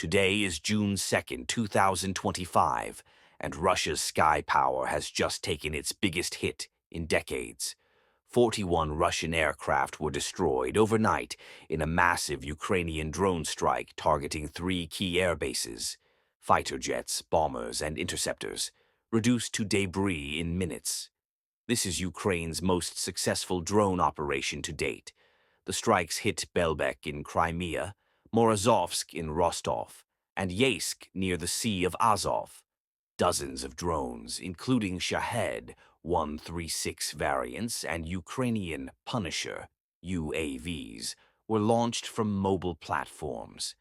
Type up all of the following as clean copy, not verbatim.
Today is June 2nd, 2025, and Russia's sky power has just taken its biggest hit in decades. 41 Russian aircraft were destroyed overnight in a massive Ukrainian drone strike targeting three key air bases: fighter jets, bombers, and interceptors, reduced to debris in minutes. This is Ukraine's most successful drone operation to date. The strikes hit Belbek in Crimea, Morozovsk in Rostov, and Yeysk near the Sea of Azov. Dozens of drones, including Shahed 136 variants and Ukrainian Punisher UAVs, were launched from mobile platforms.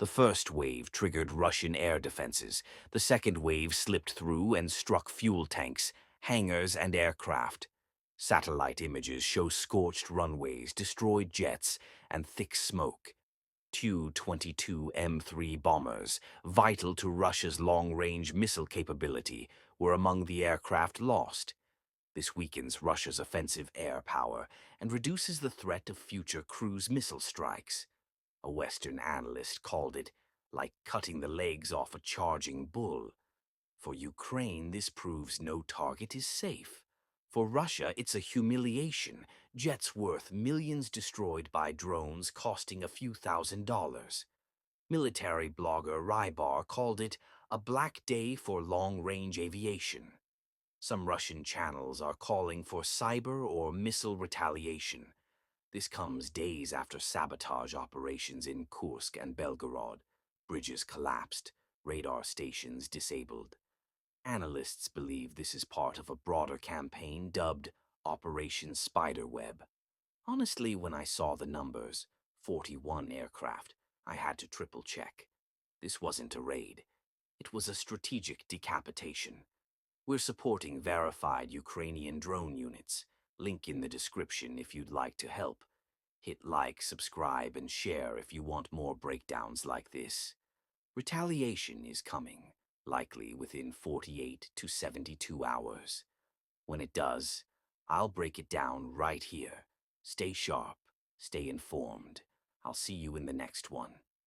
The first wave triggered Russian air defenses. The second wave slipped through and struck fuel tanks, hangars, and aircraft. Satellite images show scorched runways, destroyed jets, and thick smoke. Tu-22 M3 bombers, vital to Russia's long-range missile capability, were among the aircraft lost. This weakens Russia's offensive air power and reduces the threat of future cruise missile strikes. A Western analyst called it like cutting the legs off a charging bull. For Ukraine, this proves no target is safe. For Russia, it's a humiliation. Jets worth millions destroyed by drones costing a few $1,000s. Military blogger Rybar called it a black day for long-range aviation. Some Russian channels are calling for cyber or missile retaliation. This comes days after sabotage operations in Kursk and Belgorod. Bridges collapsed, radar stations disabled. Analysts believe this is part of a broader campaign dubbed Operation Spiderweb. Honestly, when I saw the numbers, 41 aircraft, I had to triple check. This wasn't a raid. It was a strategic decapitation. We're supporting verified Ukrainian drone units. Link in the description if you'd like to help. Hit like, subscribe, and share if you want more breakdowns like this. Retaliation is coming, likely within 48 to 72 hours. When it does, I'll break it down right here. Stay sharp, stay informed. I'll see you in the next one.